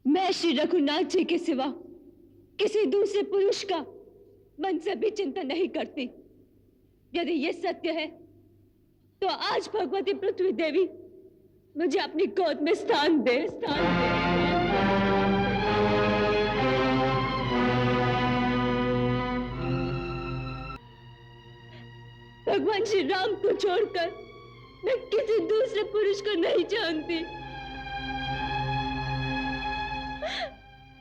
मैं श्री रघुनाथ जी के सिवा किसी दूसरे पुरुष का मन से भी चिंता नहीं करती। यदि ये सत्य है तो आज भगवती पृथ्वी देवी मुझे अपनी गोद में स्थान दे। भगवान श्री राम को छोड़कर मैं किसी दूसरे पुरुष को नहीं जानती।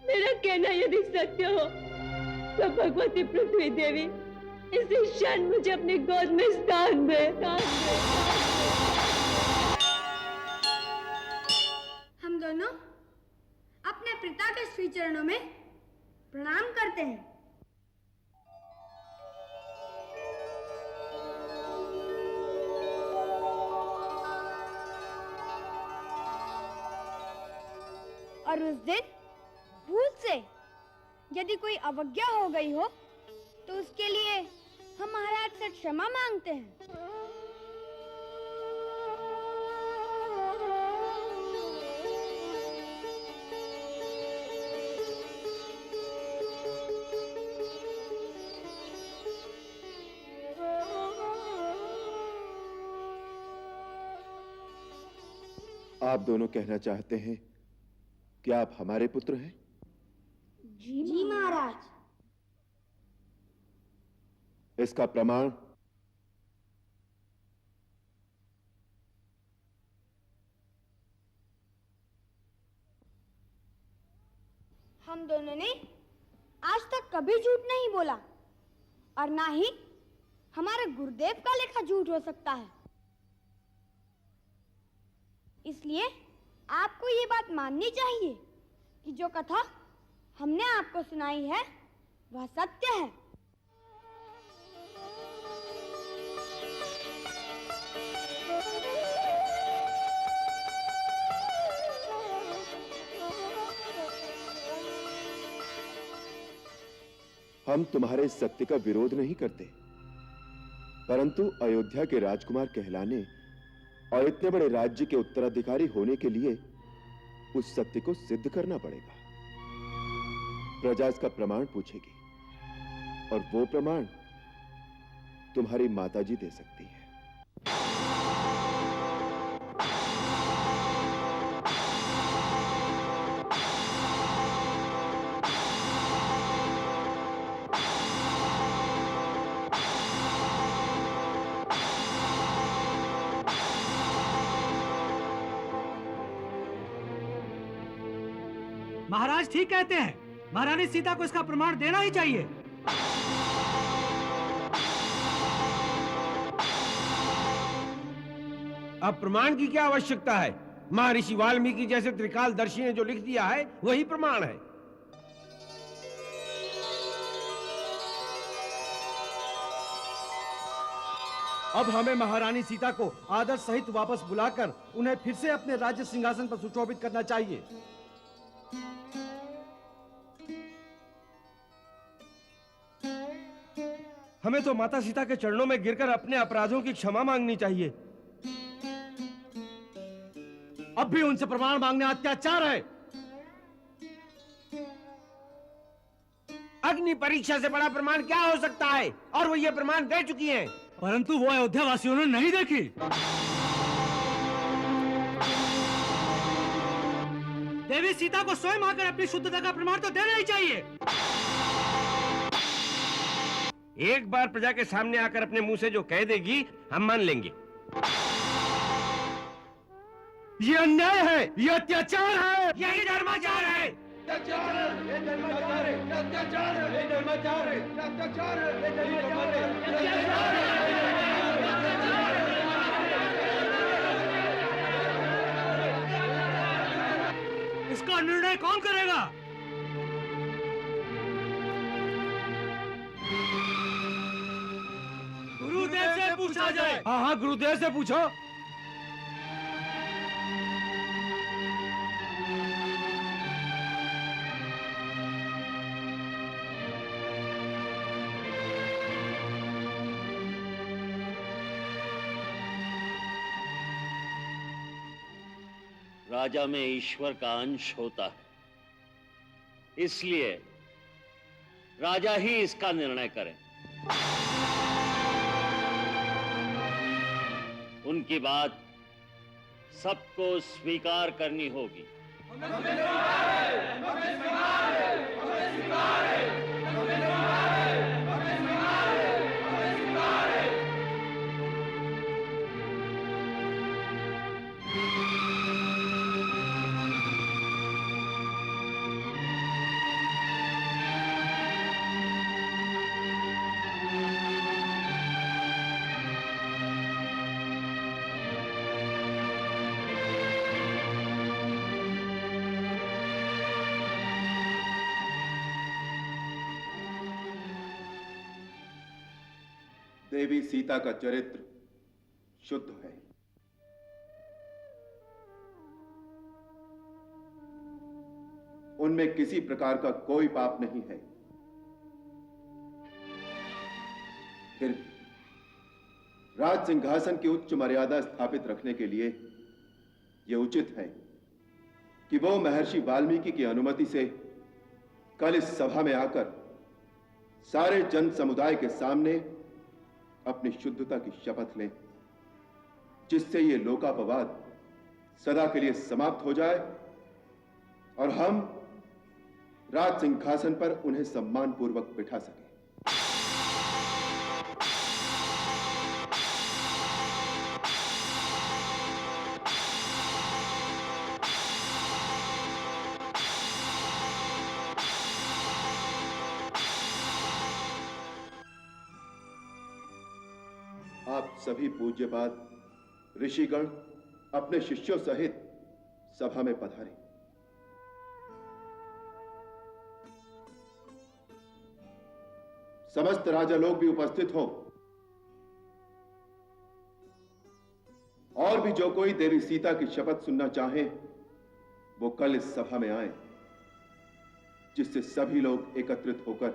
मेरा कहना यदि सत्य हो तो भगवती पृथ्वी देवी इसी क्षण मुझे अपनी गोद में स्थान दे। हम दोनों अपने पिता के श्री चरणों में प्रणाम करते हैं। और उस दिन भूल से यदि कोई अवज्ञा हो गई हो तो उसके लिए हम महाराज से क्षमा मांगते हैं। आप दोनों कहना चाहते हैं कि आप हमारे पुत्र हैं? जी महाराज। इसका प्रमाण? हम दोनों ने आज तक कभी झूठ नहीं बोला और ना ही हमारे गुरुदेव का लेखा झूठ हो सकता है। इसलिए आपको ये बात माननी चाहिए कि जो कथा हमने आपको सुनाई है वह सत्य है। हम तुम्हारे सत्य का विरोध नहीं करते, परंतु अयोध्या के राजकुमार कहलाने और इतने बड़े राज्य के उत्तराधिकारी होने के लिए उस सत्य को सिद्ध करना पड़ेगा। प्रजा इसका प्रमाण पूछेगी और वो प्रमाण तुम्हारी माताजी दे सकती है। महाराज ठीक कहते हैं, महारानी सीता को इसका प्रमाण देना ही चाहिए। अब प्रमाण की क्या आवश्यकता है? महर्षि वाल्मीकि जैसे त्रिकालदर्शी ने जो लिख दिया है वही प्रमाण है। अब हमें महारानी सीता को आदर सहित वापस बुलाकर उन्हें फिर से अपने राज्य सिंहासन पर सुशोभित करना चाहिए। हमें तो माता सीता के चरणों में गिरकर अपने अपराधों की क्षमा मांगनी चाहिए। अब भी उनसे प्रमाण मांगने अत्याचार है। अग्नि परीक्षा से बड़ा प्रमाण क्या हो सकता है? और वो ये प्रमाण दे चुकी हैं। परंतु वो अयोध्या वासियों ने नहीं देखी। देवी सीता को स्वयं आकर अपनी शुद्धता का प्रमाण तो देना ही चाहिए। एक बार प्रजा के सामने आकर अपने मुंह से जो कह देगी हम मान लेंगे। ये अन्याय है, ये अत्याचार है, यही धर्माचार है। इसका निर्णय कौन करेगा? गुरुदेव से पूछा जाए। हाँ हाँ, गुरुदेव से पूछो। राजा में ईश्वर का अंश होता है, इसलिए राजा ही इसका निर्णय करें। उनकी बात सबको स्वीकार करनी होगी। देवी सीता का चरित्र शुद्ध है। उनमें किसी प्रकार का कोई पाप नहीं है। फिर भी राज सिंहासन की उच्च मर्यादा स्थापित रखने के लिए यह उचित है कि वो महर्षि वाल्मीकि की अनुमति से कल इस सभा में आकर सारे जन समुदाय के सामने अपनी शुद्धता की शपथ लें, जिससे ये लोकापवाद सदा के लिए समाप्त हो जाए और हम राज सिंहासन पर उन्हें सम्मान पूर्वक बिठा सकें। आप सभी पूज्यपाद ऋषिगण अपने शिष्यों सहित सभा में पधारें। समस्त राजा लोग भी उपस्थित हों और भी जो कोई देवी सीता की शपथ सुनना चाहे वो कल इस सभा में आए, जिससे सभी लोग एकत्रित होकर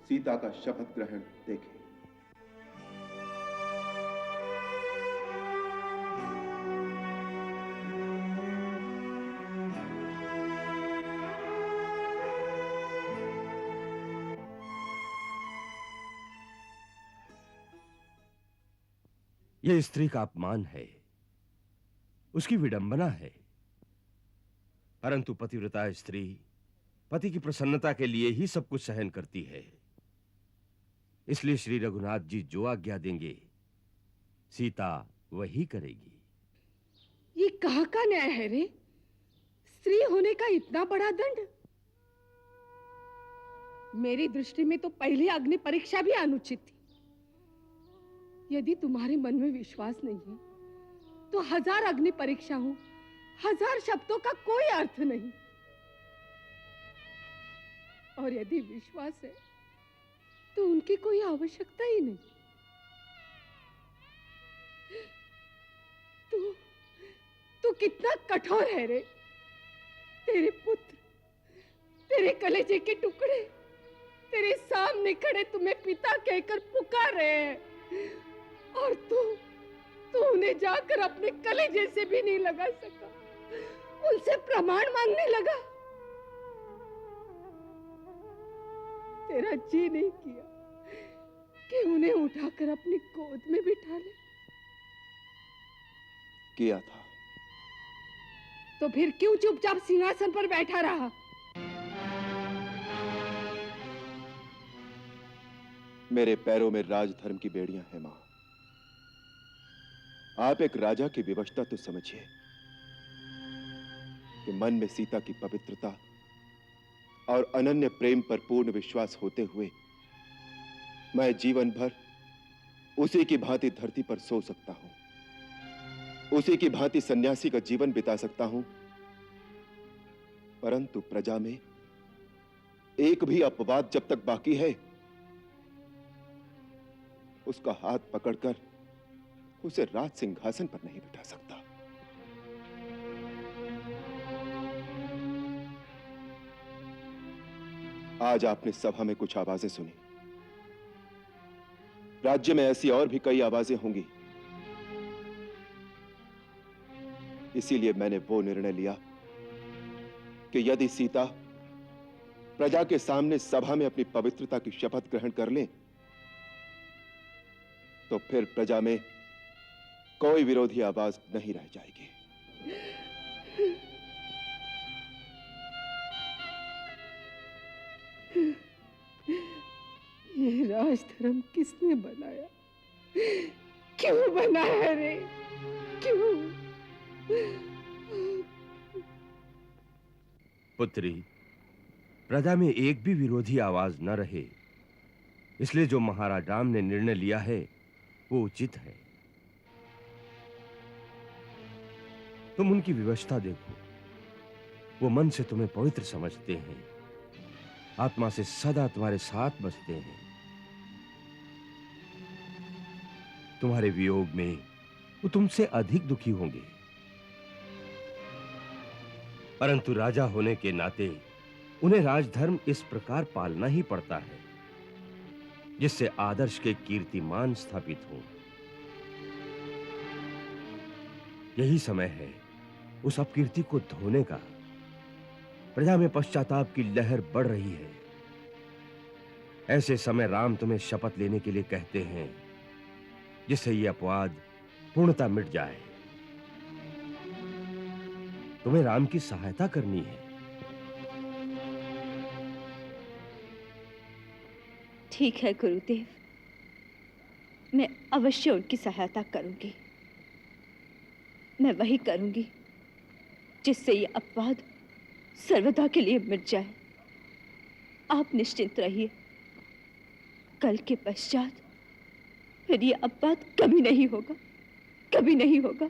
सीता का शपथ ग्रहण देखें। यह स्त्री का अपमान है, उसकी विडंबना है। परंतु पतिव्रता स्त्री पति की प्रसन्नता के लिए ही सब कुछ सहन करती है। इसलिए श्री रघुनाथ जी जो आज्ञा देंगे सीता वही करेगी। ये कहाँ का न्याय है रे? स्त्री होने का इतना बड़ा दंड? मेरी दृष्टि में तो पहले अग्नि परीक्षा भी अनुचित थी। यदि तुम्हारे मन में विश्वास नहीं है तो 1000 अग्नि परीक्षा हो, 1000 शब्दों का कोई अर्थ नहीं। और यदि विश्वास है तो उनकी कोई आवश्यकता ही नहीं। तू कितना कठोर है रे। तेरे पुत्र, तेरे कलेजे के टुकड़े तेरे सामने खड़े तुम्हें पिता कहकर पुकार रहे हैं और तू उन्हें जाकर अपने कलेजे से भी नहीं लगा सका, उनसे प्रमाण मांगने लगा। तेरा जी नहीं किया कि उन्हें उठाकर अपनी गोद में बिठा ले? किया था। तो फिर क्यों चुपचाप सिंहासन पर बैठा रहा? मेरे पैरों में राजधर्म की बेड़ियां हैं मां। आप एक राजा की विवशता तो समझिए कि मन में सीता की पवित्रता और अनन्य प्रेम पर पूर्ण विश्वास होते हुए मैं जीवन भर उसी की भांति धरती पर सो सकता हूं, उसी की भांति सन्यासी का जीवन बिता सकता हूं। परंतु प्रजा में एक भी अपवाद जब तक बाकी है उसका हाथ पकड़कर उसे राज सिंहासन पर नहीं बिठा सकता। आज आपने सभा में कुछ आवाजें सुनी। राज्य में ऐसी और भी कई आवाजें होंगी। इसीलिए मैंने वो निर्णय लिया कि यदि सीता प्रजा के सामने सभा में अपनी पवित्रता की शपथ ग्रहण कर लें, तो फिर प्रजा में कोई विरोधी आवाज नहीं रह जाएगी। ये राजधर्म किसने बनाया? क्यों बनाया रे? क्यों? पुत्री, प्रजा में एक भी विरोधी आवाज न रहे, इसलिए जो महाराज राम ने निर्णय लिया है वो उचित है। तुम उनकी व्यवस्था देखो, वो मन से तुम्हें पवित्र समझते हैं, आत्मा से सदा तुम्हारे साथ बसते हैं। तुम्हारे वियोग में वो तुमसे अधिक दुखी होंगे, परंतु राजा होने के नाते उन्हें राजधर्म इस प्रकार पालना ही पड़ता है जिससे आदर्श के कीर्तिमान स्थापित हो। यही समय है उस अपकीर्ति को धोने का। प्रजा में पश्चाताप की लहर बढ़ रही है। ऐसे समय राम तुम्हें शपथ लेने के लिए कहते हैं जिससे यह अपवाद पूर्णतः मिट जाए। तुम्हें राम की सहायता करनी है। ठीक है गुरुदेव, मैं अवश्य उनकी सहायता करूंगी। मैं वही करूंगी जिससे ये अपवाद सर्वदा के लिए मिट जाए। आप निश्चिंत रहिए, कल के पश्चात फिर ये अपवाद कभी नहीं होगा, कभी नहीं होगा।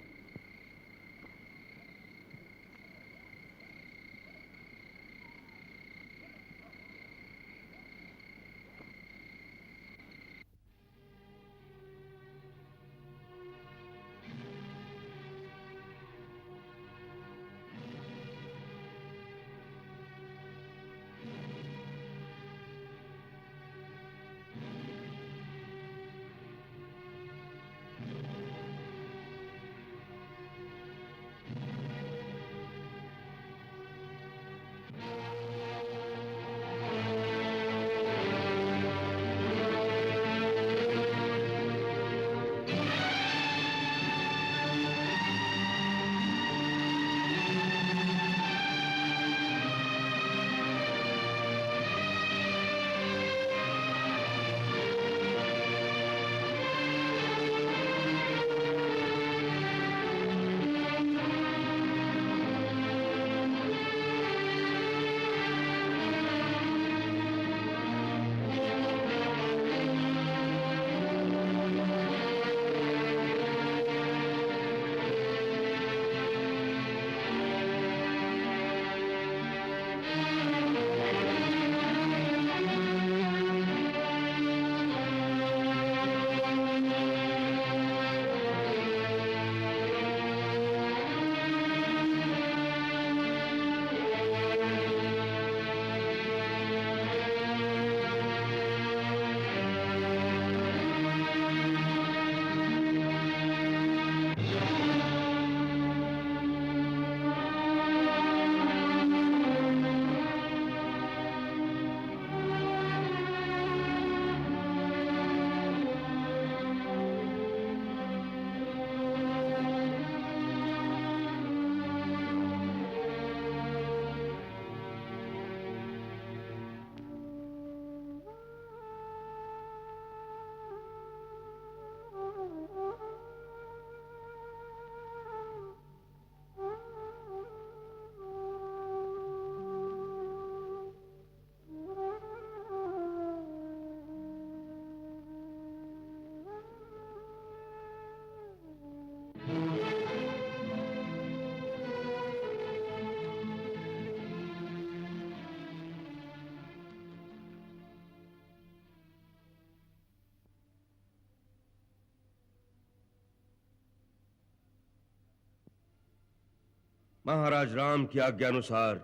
महाराज राम की आज्ञा अनुसार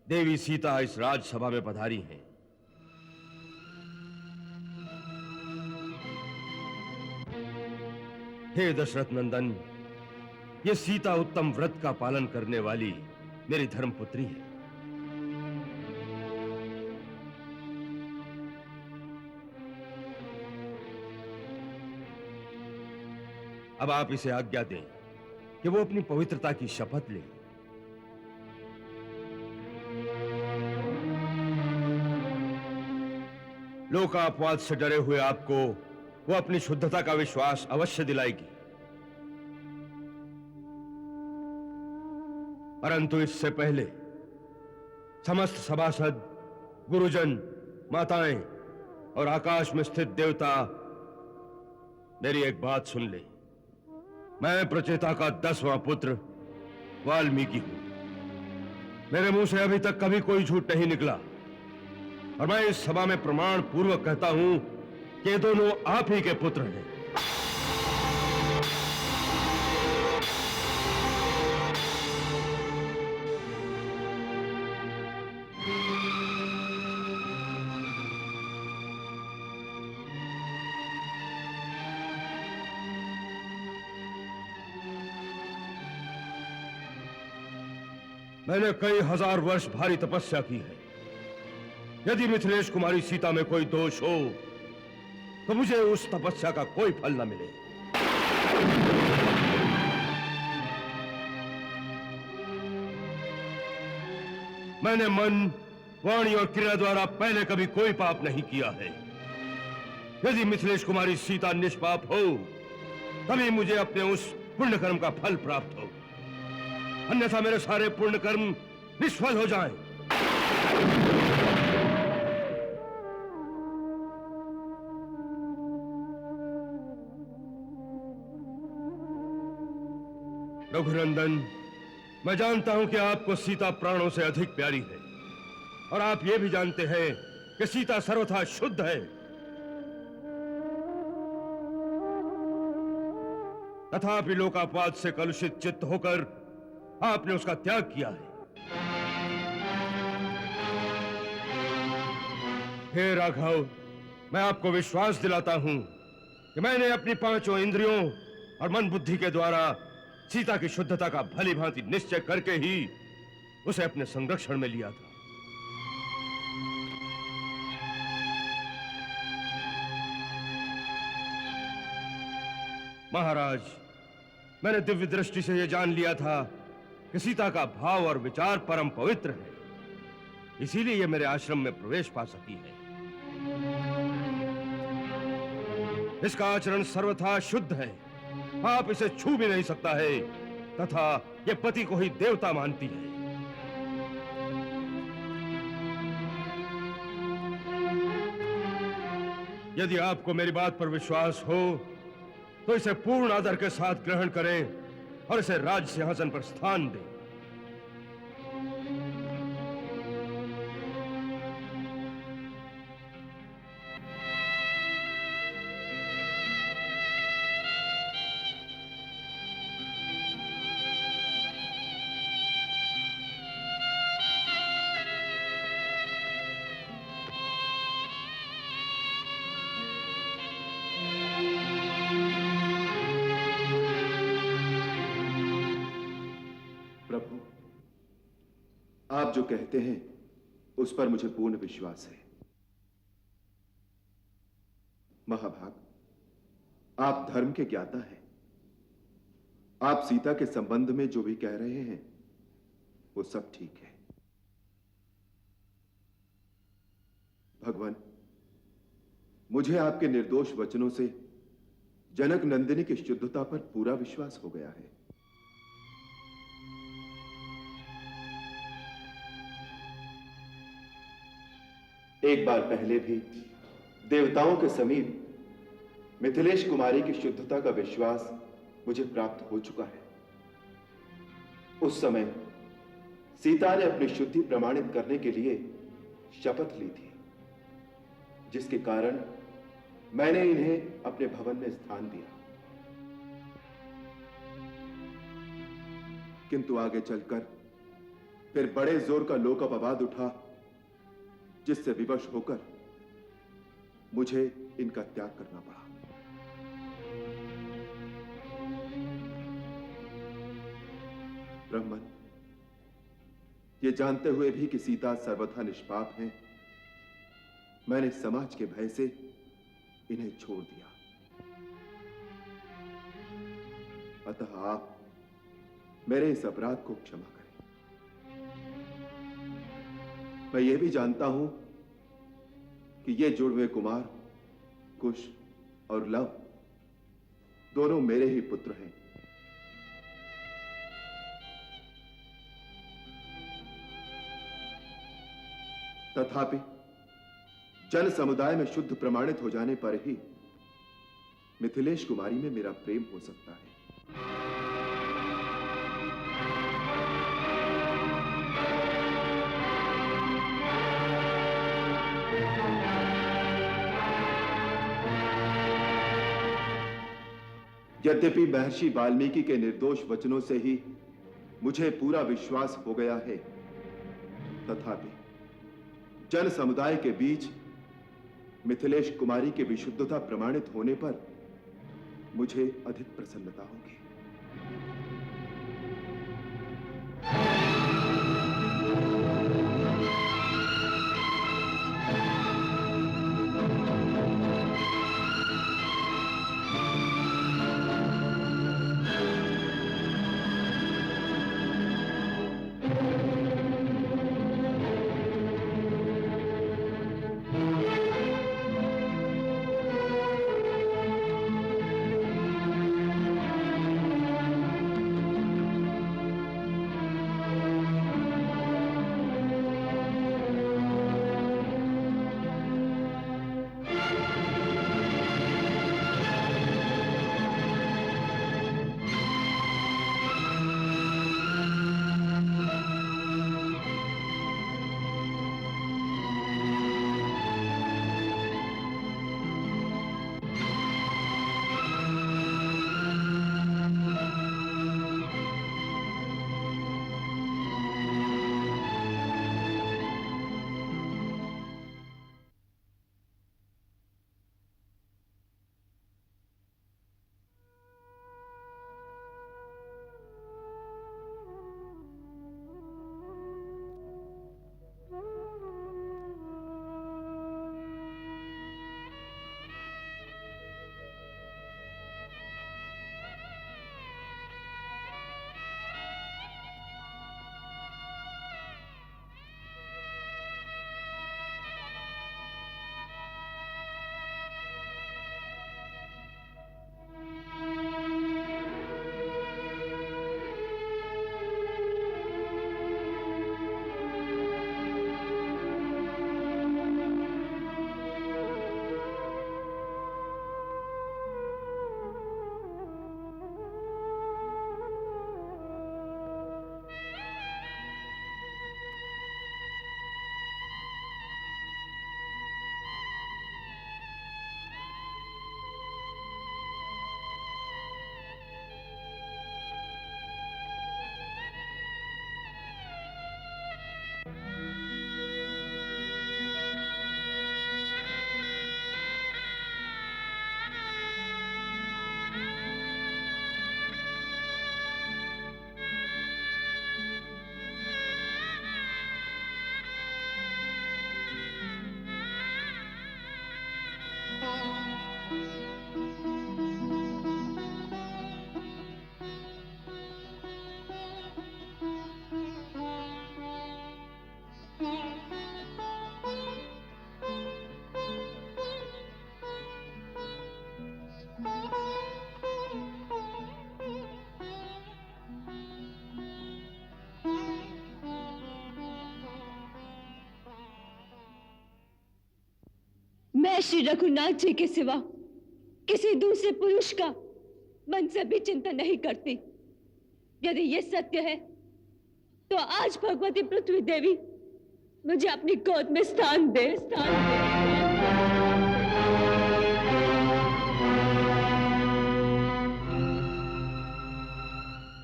देवी सीता इस राजसभा में पधारी हैं। हे दशरथ नंदन, ये सीता उत्तम व्रत का पालन करने वाली मेरी धर्मपुत्री है। अब आप इसे आज्ञा दें कि वो अपनी पवित्रता की शपथ ले। लोकापवाद से डरे हुए आपको वो अपनी शुद्धता का विश्वास अवश्य दिलाएगी, परंतु इससे पहले समस्त सभासद, गुरुजन, माताएं और आकाश में स्थित देवता मेरी एक बात सुन ले। मैं प्रचेता का 10वां पुत्र वाल्मीकि हूं। मेरे मुंह से अभी तक कभी कोई झूठ नहीं निकला और मैं इस सभा में प्रमाण पूर्वक कहता हूं कि ये दोनों आप ही के पुत्र हैं। मैंने कई हजार वर्ष भारी तपस्या की है। यदि मिथिलेश कुमारी सीता में कोई दोष हो तो मुझे उस तपस्या का कोई फल न मिले। मैंने मन, वाणी और क्रिया द्वारा पहले कभी कोई पाप नहीं किया है। यदि मिथिलेश कुमारी सीता निष्पाप हो तभी मुझे अपने उस पुण्य कर्म का फल प्राप्त हो, अन्यथा मेरे सारे पुण्य कर्म निष्फल हो जाएं। रघुनंदन, मैं जानता हूं कि आपको सीता प्राणों से अधिक प्यारी है और आप ये भी जानते हैं कि सीता सर्वथा शुद्ध है, तथापि लोकापवाद से कलुषित चित्त होकर आपने उसका त्याग किया है। हे राघव, मैं आपको विश्वास दिलाता हूं कि मैंने अपनी 5 इंद्रियों और मन बुद्धि के द्वारा सीता की शुद्धता का भली भांति निश्चय करके ही उसे अपने संरक्षण में लिया था। महाराज, मैंने दिव्य दृष्टि से यह जान लिया था कि सीता का भाव और विचार परम पवित्र है, इसीलिए यह मेरे आश्रम में प्रवेश पा सकी है। इसका आचरण सर्वथा शुद्ध है, आप इसे छू भी नहीं सकता है, तथा यह पति को ही देवता मानती है। यदि आपको मेरी बात पर विश्वास हो तो इसे पूर्ण आदर के साथ ग्रहण करें और इसे राज सिंहासन पर स्थान दें। आप जो कहते हैं उस पर मुझे पूर्ण विश्वास है। महाभाग, आप धर्म के ज्ञाता हैं। आप सीता के संबंध में जो भी कह रहे हैं वो सब ठीक है। भगवान, मुझे आपके निर्दोष वचनों से जनक नंदिनी की शुद्धता पर पूरा विश्वास हो गया है। एक बार पहले भी देवताओं के समीप मिथिलेश कुमारी की शुद्धता का विश्वास मुझे प्राप्त हो चुका है। उस समय सीता ने अपनी शुद्धि प्रमाणित करने के लिए शपथ ली थी, जिसके कारण मैंने इन्हें अपने भवन में स्थान दिया। किंतु आगे चलकर फिर बड़े जोर का लोक अपवाद उठा, जिससे विवश होकर मुझे इनका त्याग करना पड़ा। ब्राह्मण, ये जानते हुए भी कि सीता सर्वथा निष्पाप हैं, मैंने समाज के भय से इन्हें छोड़ दिया। अतः आप मेरे इस अपराध को क्षमा करें। मैं यह भी जानता हूं कि ये जुड़वे कुमार कुश और लव दोनों मेरे ही पुत्र हैं। तथापि जन समुदाय में शुद्ध प्रमाणित हो जाने पर ही मिथिलेश कुमारी में मेरा प्रेम हो सकता है। यद्यपि महर्षि वाल्मीकि के निर्दोष वचनों से ही मुझे पूरा विश्वास हो गया है, तथापि जन समुदाय के बीच मिथिलेश कुमारी की विशुद्धता प्रमाणित होने पर मुझे अधिक प्रसन्नता होगी। मैं श्री रघुनाथ जी के सिवा किसी दूसरे पुरुष का मन से भी चिंता नहीं करती। यदि यह सत्य है तो आज भगवती पृथ्वी देवी मुझे अपनी गोद में स्थान दे।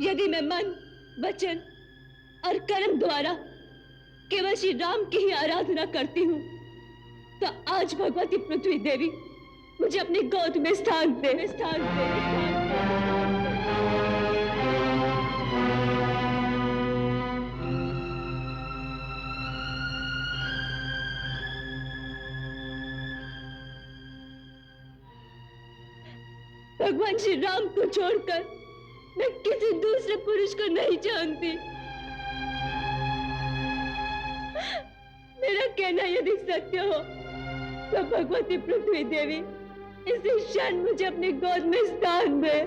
यदि मैं मन, वचन और कर्म द्वारा केवल श्री राम की ही आराधना करती हूँ तो आज भगवती पृथ्वी देवी मुझे अपनी गोद में स्थान दे। भगवान श्री राम को छोड़कर मैं किसी दूसरे पुरुष को नहीं जानती। मेरा कहना यदि सत्य हो तो भगवती पृथ्वी देवी इसी क्षण मुझे अपनी गोद में स्थान दे।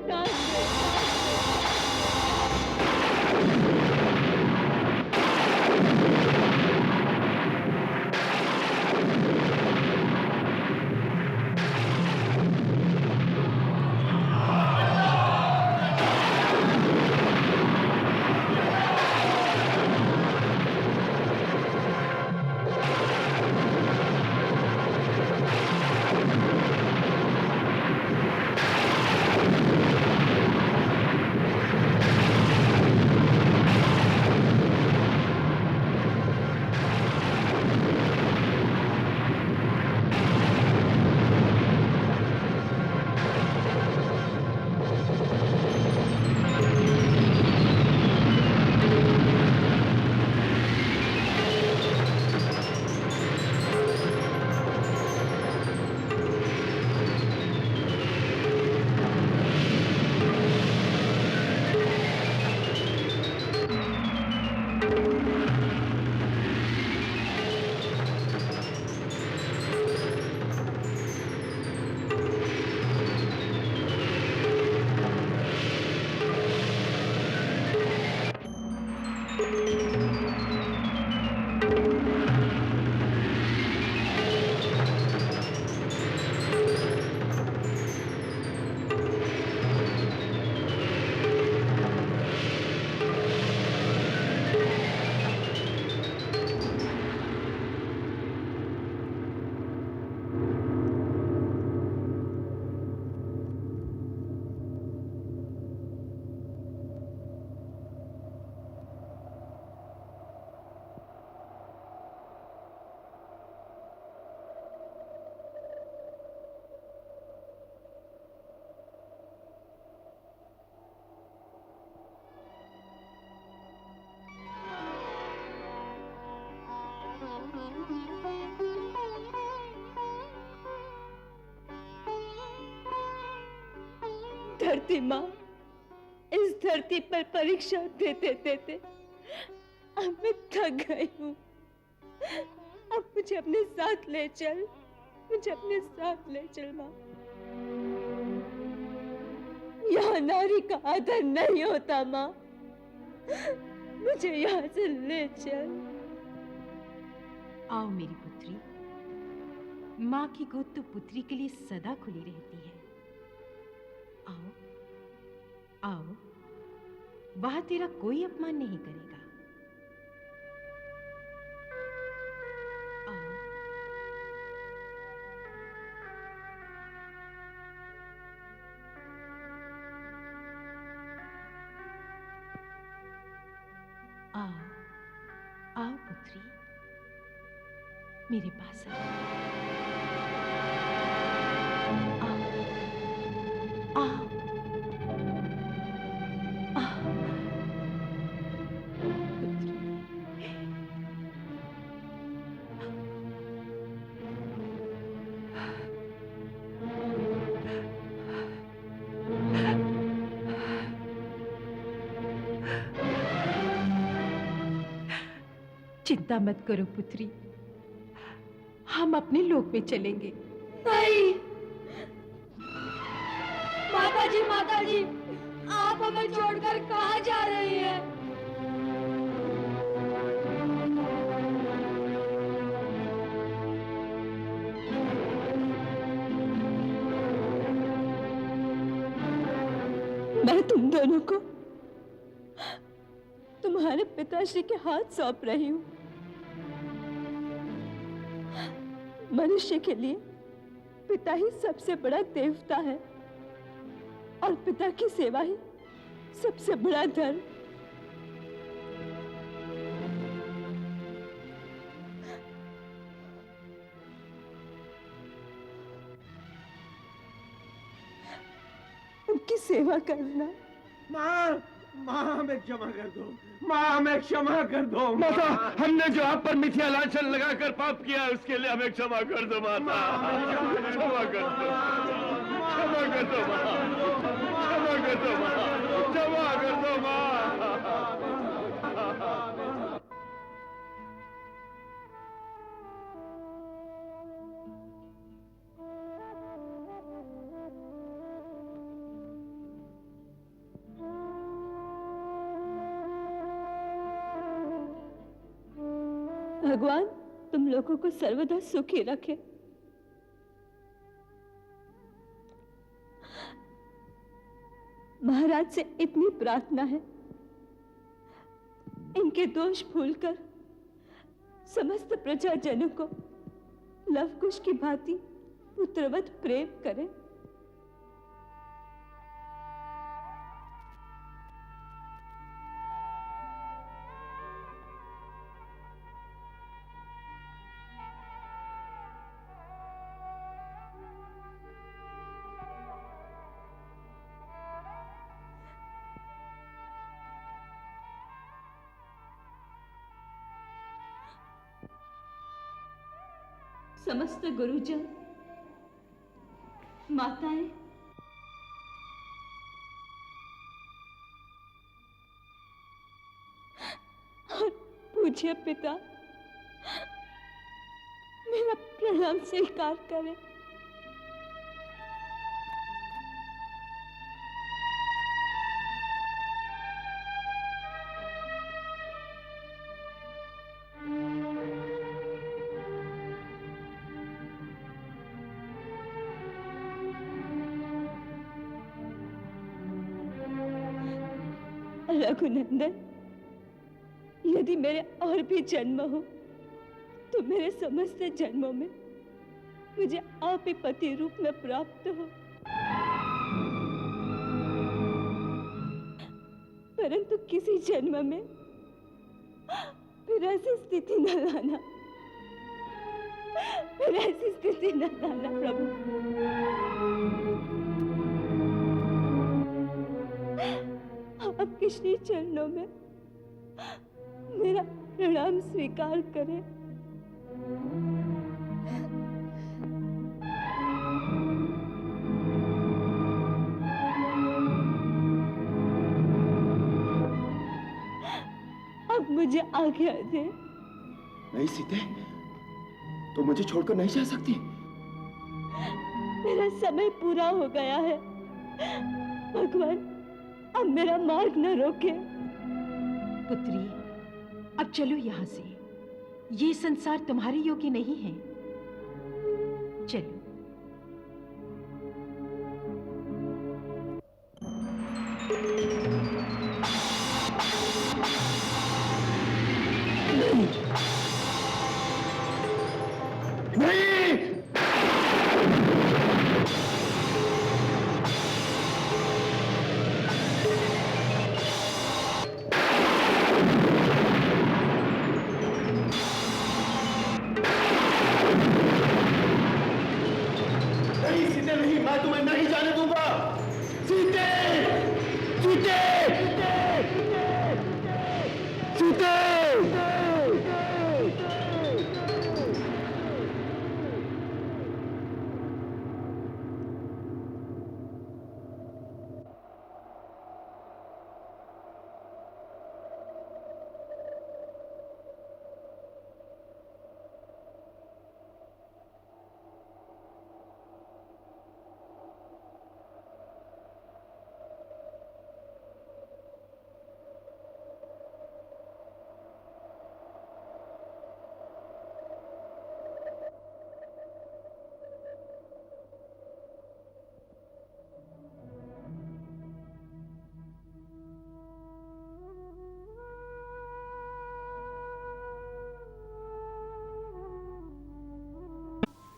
धरती माँ, इस धरती पर परीक्षा देते देते अब मैं थक गई हूँ। अब मुझे अपने साथ ले चल, मुझे अपने साथ ले चल माँ। यहाँ नारी का आदर नहीं होता माँ, मुझे यहाँ से ले चल। आओ मेरी पुत्री, माँ की गोद तो पुत्री के लिए सदा खुली रहती है। आओ आओ, वहां तेरा कोई अपमान नहीं करेगा। आओ। आओ आओ पुत्री, मेरे पास आओ। चिंता मत करो पुत्री, हम अपने लोक में चलेंगे। नहीं, माता जी, आप हमें छोड़कर कहाँ जा रही हैं? मैं तुम दोनों को तुम्हारे पिताश्री के हाथ सौंप रही हूँ। मनुष्य के लिए पिता ही सबसे बड़ा देवता है और पिता की सेवा ही सबसे बड़ा धर्म। उनकी सेवा करना। माँ, माँ हमें क्षमा कर दो, माँ हमें क्षमा कर दो। माता, हमने जो आप पर मिथ्या लांछन लगाकर पाप किया उसके लिए हमें क्षमा कर दो माता। क्षमा कर दो, क्षमा कर दो माँ, क्षमा कर दो माँ, क्षमा कर दो माँ। भगवान तुम लोगों को सर्वदा सुखी रखे। महाराज से इतनी प्रार्थना है, इनके दोष भूलकर समस्त प्रजाजनों को लवकुश की भांति पुत्रवत प्रेम करें। समस्त गुरुजन, माताएं, और पूज्य पिता मेरा प्रणाम स्वीकार करें। रघुनंदन, यदि मेरे और भी जन्म हो तो मेरे समस्त जन्मों में मुझे आप ही पति रूप में प्राप्त हो, परंतु किसी जन्म में फिर ऐसी स्थिति न लाना, फिर ऐसी स्थिति न लाना प्रभु। आपके श्री चरणों में मेरा प्रणाम स्वीकार करें। अब मुझे आज्ञा दे। नहीं सीते, तो मुझे छोड़कर नहीं जा सकती। मेरा समय पूरा हो गया है, भगवान अब मेरा मार्ग न रोके। पुत्री, अब चलो यहाँ से। ये संसार तुम्हारे योग्य नहीं है। चलो।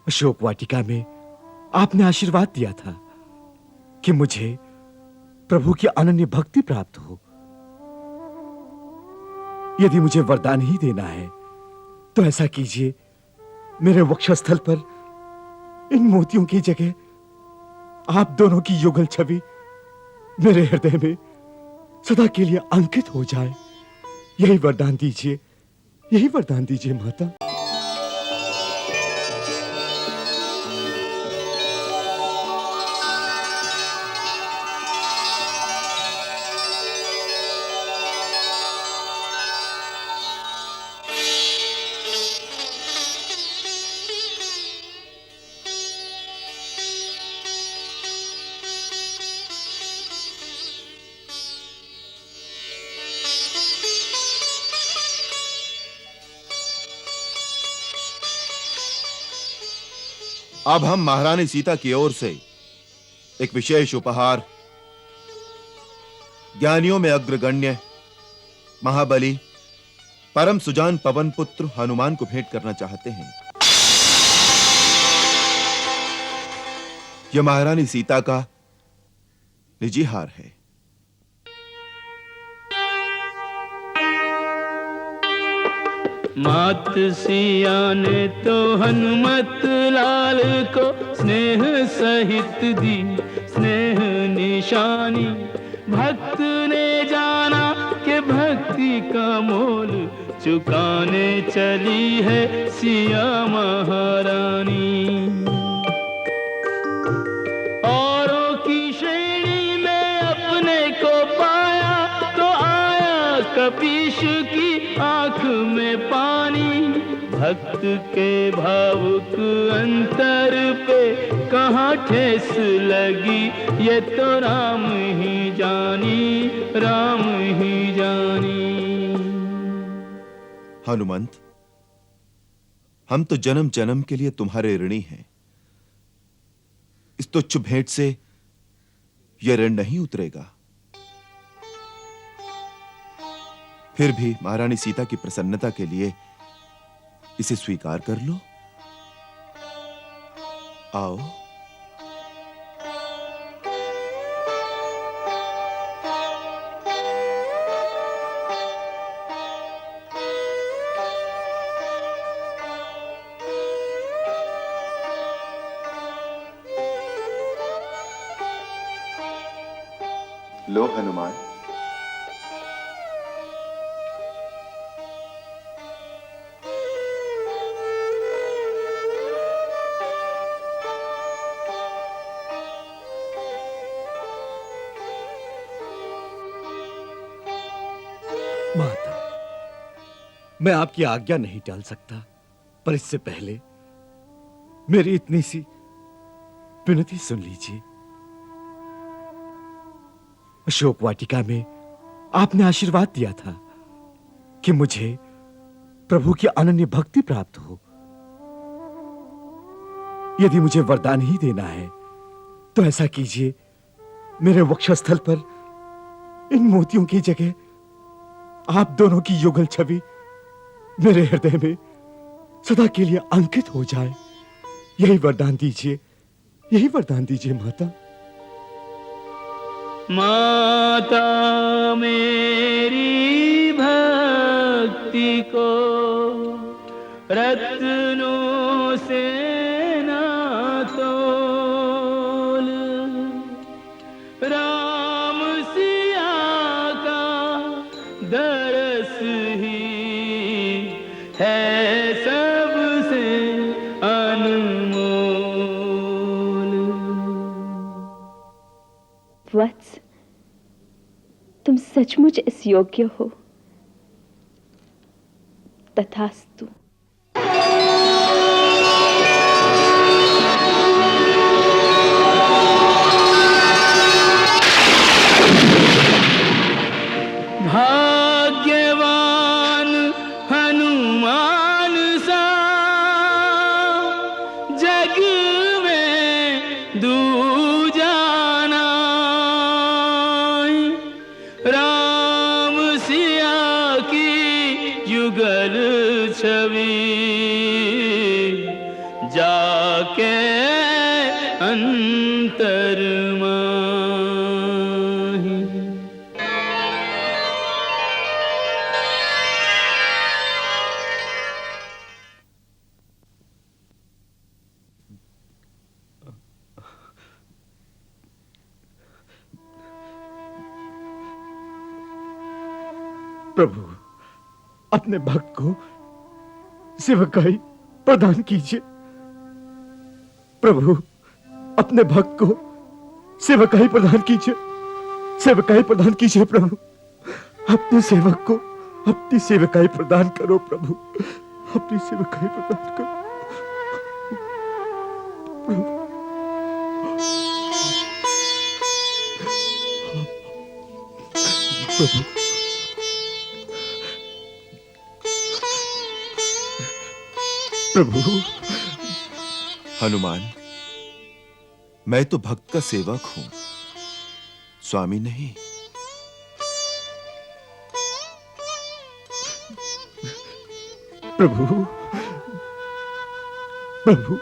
अशोक वाटिका में आपने आशीर्वाद दिया था कि मुझे प्रभु की अनन्य भक्ति प्राप्त हो। यदि मुझे वरदान ही देना है तो ऐसा कीजिए, मेरे वक्षस्थल पर इन मोतियों की जगह आप दोनों की युगल छवि मेरे हृदय में सदा के लिए अंकित हो जाए। यही वरदान दीजिए, यही वरदान दीजिए माता। अब हम महारानी सीता की ओर से एक विशेष उपहार ज्ञानियों में अग्रगण्य महाबली परम सुजान पवन पुत्र हनुमान को भेंट करना चाहते हैं। यह महारानी सीता का निजी हार है। मात सिया ने तो हनुमत लाल को स्नेह सहित दी स्नेह निशानी। भक्त ने जाना कि भक्ति का मोल चुकाने चली है सिया महारानी। औरों की श्रेणी में अपने को पाया तो आया कपीश की आंख में पानी। भक्त के भावुक अंतर पे कहाँ ठेस लगी ये तो राम ही जानी राम ही जानी। हनुमंत, हम तो जन्म जन्म के लिए तुम्हारे ऋणी हैं। इस तुच्छ भेंट से यह ऋण नहीं उतरेगा। फिर भी महारानी सीता की प्रसन्नता के लिए इसे स्वीकार कर लो। आओ। लो हनुमान। माता, मैं आपकी आज्ञा नहीं टाल सकता, पर इससे पहले मेरी इतनी सी विनती सुन लीजिए। अशोक वाटिका में आपने आशीर्वाद दिया था कि मुझे प्रभु की अनन्य भक्ति प्राप्त हो। यदि मुझे वरदान ही देना है तो ऐसा कीजिए, मेरे वक्षस्थल पर इन मोतियों की जगह आप दोनों की युगल छवि मेरे हृदय में सदा के लिए अंकित हो जाए। यही वरदान दीजिए, यही वरदान दीजिए माता। माता मेरी भक्ति को रत्नों से ना तोल। राम सिया का दरस ही है सबसे अनमोल। वत्स, तुम सचमुच इस योग्य हो। तथास्तु। भाग्यवान हनुमान सा जग में दूजा युगल छवि जाके अंतर माही। प्रभु, अपने भक्त को सेवकाई प्रदान कीजिए। प्रभु, अपने भक्त को सेवकाई प्रदान कीजिए, सेवकाई प्रदान कीजिए। प्रभु, अपने सेवक को अपनी सेवकाई प्रदान करो। प्रभु, अपनी सेवकाई प्रदान करो। प्रभु, प्रभु, प्रभु, हनुमान, मैं तो भक्त का सेवक हूं, स्वामी नहीं। प्रभु, प्रभु,